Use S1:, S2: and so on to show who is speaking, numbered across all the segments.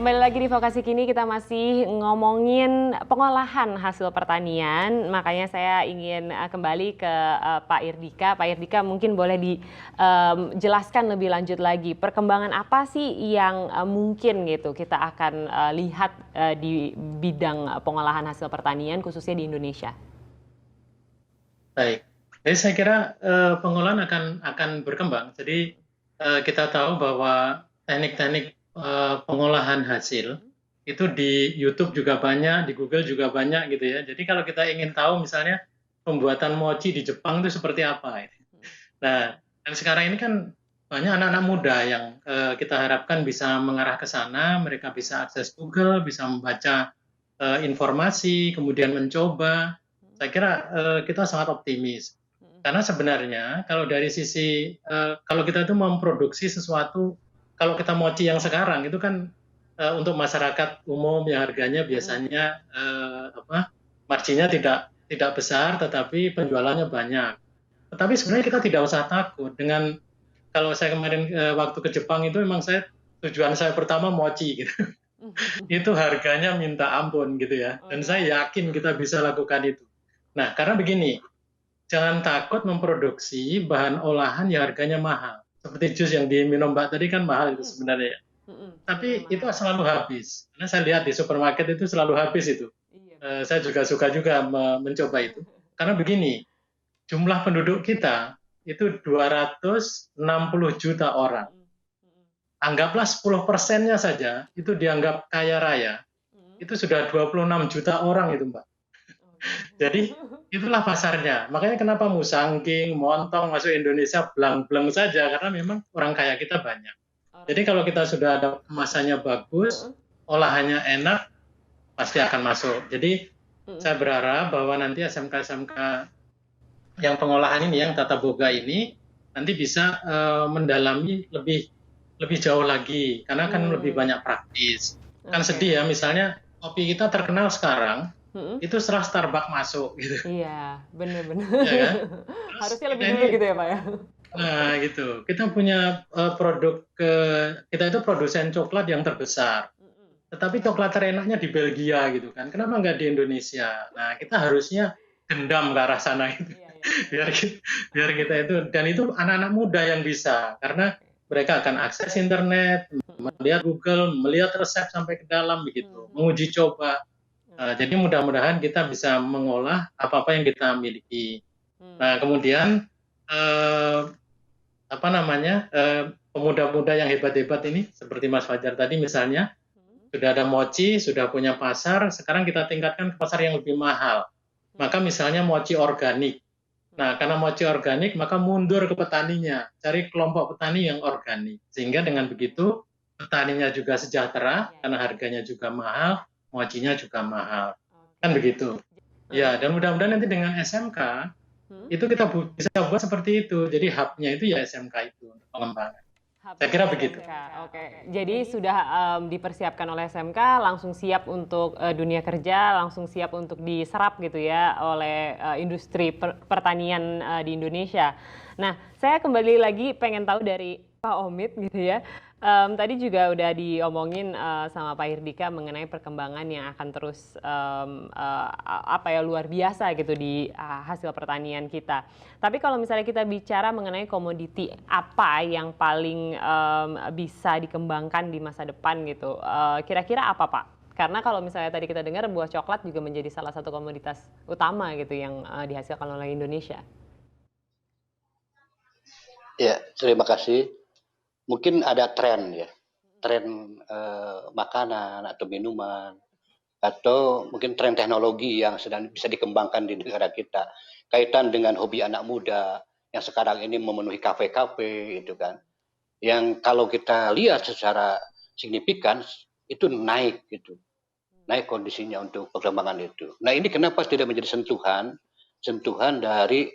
S1: kembali lagi di Vokasi Kini, kita masih ngomongin pengolahan hasil pertanian. Makanya saya ingin kembali ke Pak Irdika. Pak Irdika, mungkin boleh dijelaskan lebih lanjut lagi perkembangan apa sih yang mungkin gitu kita akan lihat di bidang pengolahan hasil pertanian khususnya di Indonesia.
S2: Baik, jadi saya kira pengolahan akan berkembang. Jadi kita tahu bahwa teknik-teknik pengolahan hasil itu di YouTube juga banyak, di Google juga banyak gitu ya. Jadi kalau kita ingin tahu misalnya pembuatan mochi di Jepang itu seperti apa. Nah, dan sekarang ini kan banyak anak-anak muda yang kita harapkan bisa mengarah ke sana. Mereka bisa akses Google, bisa membaca informasi, kemudian mencoba. Saya kira kita sangat optimis. Karena sebenarnya kalau dari sisi kalau kita itu memproduksi sesuatu, kalau kita mochi yang sekarang itu kan untuk masyarakat umum yang harganya biasanya marginnya tidak besar, tetapi penjualannya banyak. Tetapi sebenarnya kita tidak usah takut dengan kalau saya kemarin waktu ke Jepang itu memang tujuan saya pertama mochi gitu. Itu harganya minta ampun gitu ya. Dan saya yakin kita bisa lakukan itu. Nah, karena begini, jangan takut memproduksi bahan olahan yang harganya mahal. Seperti jus yang diminum Mbak tadi kan mahal itu sebenarnya. Tapi itu selalu habis. Karena saya lihat di supermarket itu selalu habis itu. Saya juga suka juga mencoba itu. Karena begini, jumlah penduduk kita itu 260 juta orang. Anggaplah 10%-nya saja itu dianggap kaya raya. Itu sudah 26 juta orang itu, Mbak. Jadi itulah pasarnya. Makanya kenapa Musangking, Montong masuk Indonesia belang-belang saja karena memang orang kaya kita banyak. Jadi kalau kita sudah ada kemasannya bagus, olahannya enak, pasti akan masuk. Jadi saya berharap bahwa nanti SMK-SMK yang pengolahan ini, yang tata boga ini, nanti bisa mendalami lebih jauh lagi, karena kan lebih banyak praktis. Kan sedih ya, misalnya kopi kita terkenal sekarang, itu setelah Starbucks masuk gitu.
S1: Iya, benar-benar.
S2: Ya kan?
S1: Harusnya lebih dulu gitu ya Pak ya?
S2: Nah gitu, kita punya kita itu produsen coklat yang terbesar. Tetapi coklat terenaknya di Belgia gitu kan. Kenapa nggak di Indonesia? Nah, kita harusnya dendam ke arah sana gitu. Biar kita itu, dan itu anak-anak muda yang bisa, karena mereka akan akses internet, melihat Google, melihat resep sampai ke dalam begitu, menguji coba. Jadi mudah-mudahan kita bisa mengolah apa-apa yang kita miliki. Nah, kemudian pemuda-pemuda yang hebat-hebat ini, seperti Mas Fajar tadi misalnya, sudah ada mochi, sudah punya pasar, sekarang kita tingkatkan ke pasar yang lebih mahal. Maka misalnya mochi organik. Nah, karena mochi organik, maka mundur ke petaninya, cari kelompok petani yang organik. Sehingga dengan begitu, petaninya juga sejahtera, karena harganya juga mahal, mochinya juga mahal. Kan begitu. Ya, dan mudah-mudahan nanti dengan SMK, itu kita bisa buat seperti itu. Jadi hub-nya itu ya SMK itu, untuk pengembangan. Saya kira begitu.
S1: Oke, jadi sudah dipersiapkan oleh SMK, langsung siap untuk dunia kerja, langsung siap untuk diserap gitu ya oleh industri pertanian di Indonesia. Nah, saya kembali lagi pengen tahu dari Pak Omid gitu ya. Tadi juga udah diomongin sama Pak Irdika mengenai perkembangan yang akan terus luar biasa gitu di hasil pertanian kita. Tapi kalau misalnya kita bicara mengenai komoditi apa yang paling bisa dikembangkan di masa depan gitu, kira-kira apa Pak? Karena kalau misalnya tadi kita dengar buah coklat juga menjadi salah satu komoditas utama gitu yang dihasilkan oleh Indonesia.
S3: Ya, terima kasih. Mungkin ada tren ya, tren makanan atau minuman, atau mungkin tren teknologi yang sedang bisa dikembangkan di negara kita, kaitan dengan hobi anak muda yang sekarang ini memenuhi kafe-kafe itu kan, yang kalau kita lihat secara signifikan itu naik gitu, naik kondisinya untuk perkembangan itu. Nah ini kenapa tidak menjadi sentuhan dari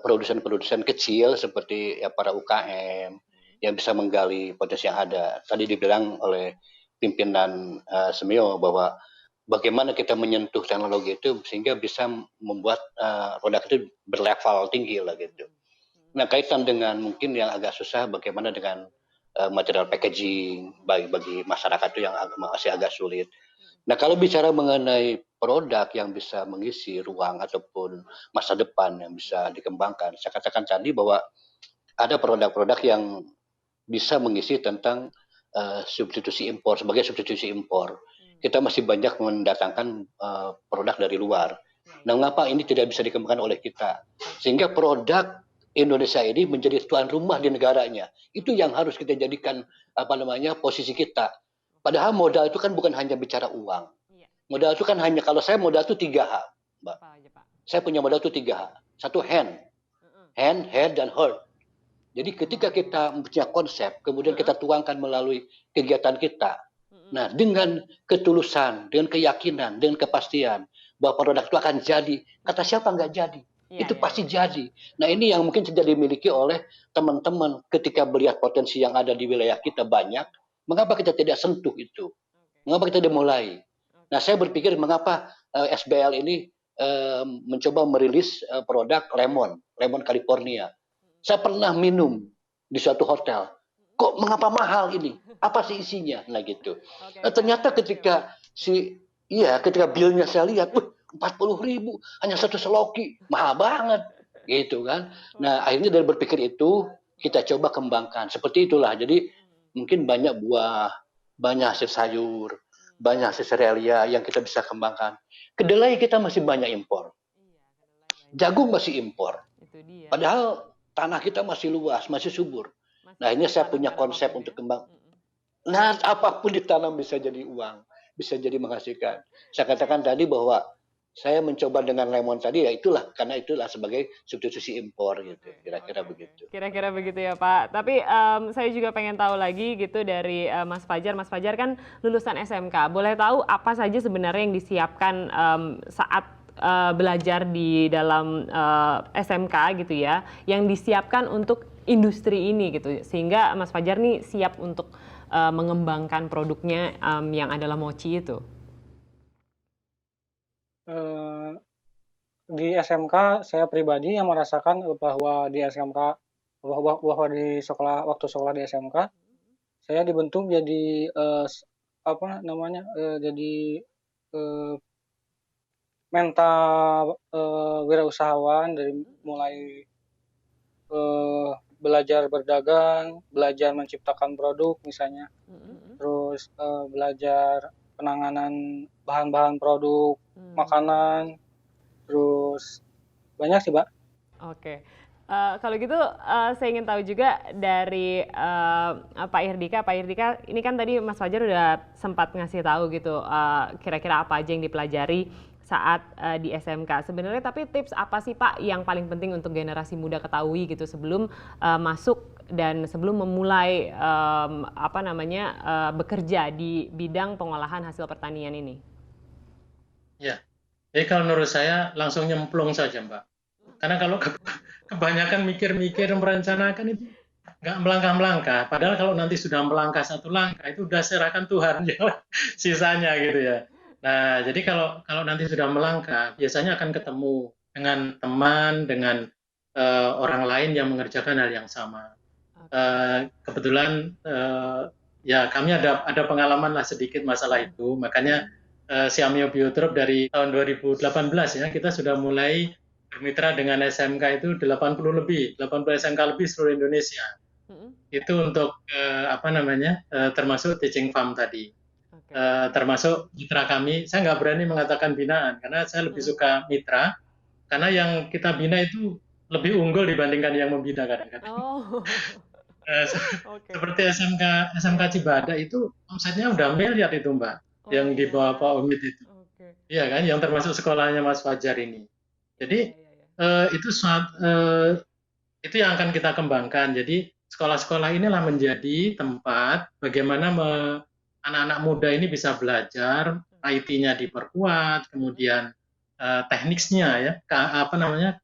S3: produsen-produsen kecil seperti ya para UKM yang bisa menggali potensi yang ada. Tadi dibilang oleh pimpinan Semio bahwa bagaimana kita menyentuh teknologi itu sehingga bisa membuat produk itu berlevel tinggi lah gitu. Nah kaitan dengan mungkin yang agak susah bagaimana dengan material packaging bagi masyarakat itu yang masih agak sulit. Nah, kalau bicara mengenai produk yang bisa mengisi ruang ataupun masa depan yang bisa dikembangkan, saya katakan tadi bahwa ada produk-produk yang bisa mengisi tentang substitusi impor. Sebagai substitusi impor, kita masih banyak mendatangkan produk dari luar. Nah, mengapa ini tidak bisa dikembangkan oleh kita? Sehingga produk Indonesia ini menjadi tuan rumah di negaranya. Itu yang harus kita jadikan posisi kita. Padahal modal itu kan bukan hanya bicara uang. Modal itu kan hanya, kalau saya modal itu 3H, Mbak. Saya punya modal itu 3H. Satu hand, head, dan heart. Jadi ketika kita punya konsep, kemudian kita tuangkan melalui kegiatan kita. Nah, dengan ketulusan, dengan keyakinan, dengan kepastian bahwa produk itu akan jadi. Kata siapa nggak jadi? Itu pasti jadi. Nah, ini yang mungkin tidak dimiliki oleh teman-teman ketika melihat potensi yang ada di wilayah kita banyak. Mengapa kita tidak sentuh itu? Mengapa kita tidak mulai? Nah, saya berpikir mengapa SBL ini mencoba merilis produk lemon California. Saya pernah minum di suatu hotel. Kok mengapa mahal ini? Apa sih isinya? Nah gitu. Nah, ternyata ketika bilnya saya lihat, 40.000 hanya satu seloki, mahal banget, gitu kan? Nah akhirnya dari berpikir itu kita coba kembangkan. Seperti itulah. Jadi mungkin banyak buah, banyak hasil sayur, banyak hasil serealia yang kita bisa kembangkan. Kedelai kita masih banyak impor, jagung masih impor. Padahal tanah kita masih luas, masih subur. Nah, ini saya punya konsep untuk kembang. Nah, apapun ditanam bisa jadi uang, bisa jadi menghasilkan. Saya katakan tadi bahwa saya mencoba dengan lemon tadi, karena itulah sebagai substitusi impor gitu. Kira-kira begitu.
S1: Kira-kira begitu ya Pak. Tapi saya juga pengen tahu lagi gitu dari Mas Fajar. Mas Fajar kan lulusan SMK. Boleh tahu apa saja sebenarnya yang disiapkan saat belajar di dalam SMK gitu ya, yang disiapkan untuk industri ini gitu, sehingga Mas Fajar nih siap untuk mengembangkan produknya yang adalah mochi itu?
S4: Di SMK saya pribadi yang merasakan bahwa di SMK bahwa di waktu sekolah di SMK saya dibentuk jadi jadi mental wirausahawan, dari mulai belajar berdagang, belajar menciptakan produk misalnya, terus belajar penanganan bahan-bahan produk makanan, terus banyak sih, Mbak.
S1: Oke. Kalau gitu saya ingin tahu juga dari Pak Hirdika. Pak Hirdika, ini kan tadi Mas Fajar udah sempat ngasih tahu gitu kira-kira apa aja yang dipelajari saat di SMK. Sebenarnya tapi tips apa sih Pak yang paling penting untuk generasi muda ketahui gitu sebelum masuk dan sebelum memulai bekerja di bidang pengolahan hasil pertanian ini?
S2: Ya, jadi kalau menurut saya langsung nyemplung saja Mbak. Karena kalau kebanyakan mikir-mikir merencanakan itu nggak melangkah-melangkah. Padahal kalau nanti sudah melangkah satu langkah itu udah serahkan Tuhan sisanya gitu ya. Nah, jadi kalau nanti sudah melangkah, biasanya akan ketemu dengan teman, dengan orang lain yang mengerjakan hal yang sama. Kebetulan ya kami ada pengalaman lah sedikit masalah itu, makanya Siamio Biotrop dari tahun 2018 ya kita sudah mulai bermitra dengan SMK itu 80 SMK lebih seluruh Indonesia. Itu untuk termasuk teaching farm tadi. Termasuk mitra kami, saya nggak berani mengatakan binaan karena saya lebih suka mitra, karena yang kita bina itu lebih unggul dibandingkan yang membina kadang-kadang. Seperti SMK Cibadak itu omsetnya udah miliar itu Mbak, yang di bawah Pak Umid itu. Iya kan, yang termasuk sekolahnya Mas Fajar ini. Jadi itu yang akan kita kembangkan. Jadi sekolah-sekolah inilah menjadi tempat bagaimana anak-anak muda ini bisa belajar, IT-nya diperkuat, kemudian tekniknya ya,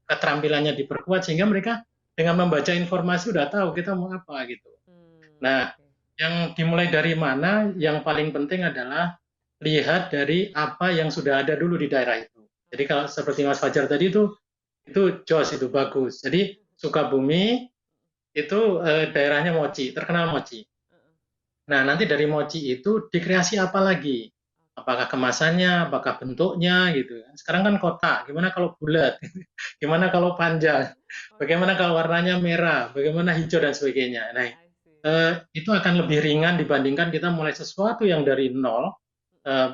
S2: keterampilannya diperkuat sehingga mereka dengan membaca informasi udah tahu kita mau apa gitu. Nah, yang dimulai dari mana? Yang paling penting adalah lihat dari apa yang sudah ada dulu di daerah itu. Jadi kalau seperti Mas Fajar tadi itu jos, bagus. Jadi Sukabumi itu daerahnya mochi, terkenal mochi. Nah, nanti dari mochi itu dikreasi apa lagi? Apakah kemasannya, apakah bentuknya gitu. Sekarang kan kotak, gimana kalau bulat? Gimana kalau panjang? Bagaimana kalau warnanya merah? Bagaimana hijau dan sebagainya. Nah, itu akan lebih ringan dibandingkan kita mulai sesuatu yang dari nol,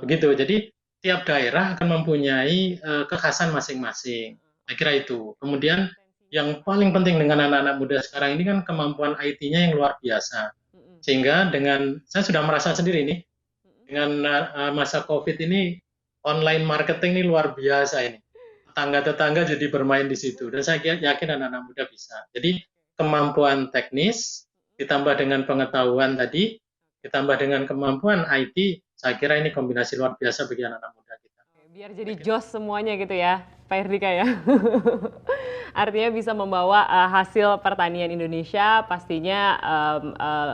S2: begitu. Jadi tiap daerah akan mempunyai kekhasan masing-masing. Saya kira itu. Kemudian yang paling penting dengan anak-anak muda sekarang ini kan kemampuan IT-nya yang luar biasa. Sehingga saya sudah merasa sendiri nih, dengan masa COVID ini, online marketing ini luar biasa ini. Tetangga-tetangga jadi bermain di situ. Dan saya yakin anak-anak muda bisa. Jadi kemampuan teknis, ditambah dengan pengetahuan tadi, ditambah dengan kemampuan IT, saya kira ini kombinasi luar biasa bagi anak-anak muda kita.
S1: Biar jadi jos semuanya gitu ya, Pak Herdika ya. Artinya bisa membawa hasil pertanian Indonesia pastinya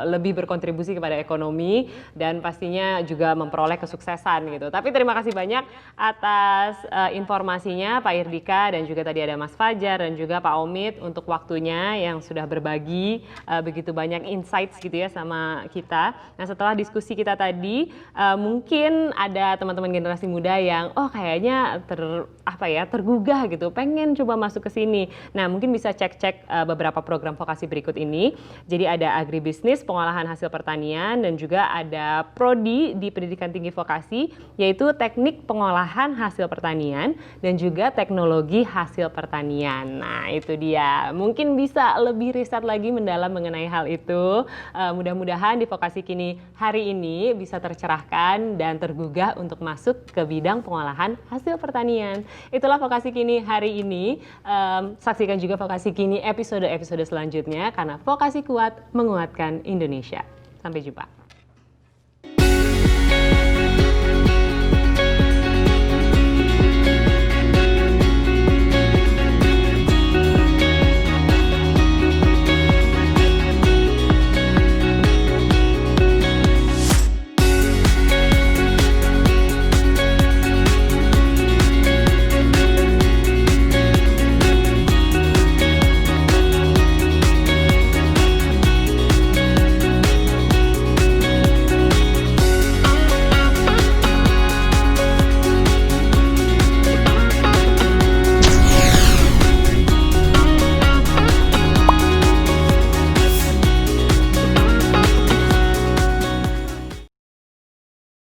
S1: lebih berkontribusi kepada ekonomi dan pastinya juga memperoleh kesuksesan gitu. Tapi terima kasih banyak atas informasinya Pak Herdika, dan juga tadi ada Mas Fajar dan juga Pak Omid untuk waktunya yang sudah berbagi begitu banyak insights gitu ya sama kita. Nah, setelah diskusi kita tadi mungkin ada teman-teman generasi muda yang kayaknya tergugah gitu, pengen coba masuk ke sini. Nah, mungkin bisa cek-cek beberapa program vokasi berikut ini. Jadi ada agribisnis, pengolahan hasil pertanian, dan juga ada prodi di pendidikan tinggi vokasi, yaitu teknik pengolahan hasil pertanian dan juga teknologi hasil pertanian. Nah, itu dia. Mungkin bisa lebih riset lagi mendalam mengenai hal itu. Mudah-mudahan di Vokasi Kini hari ini bisa tercerahkan dan tergugah untuk masuk ke bidang pengolahan hasil pertanian. Itulah Vokasi Kini hari ini. Saksikan juga Vokasi Kini episode-episode selanjutnya, karena vokasi kuat menguatkan Indonesia. Sampai jumpa.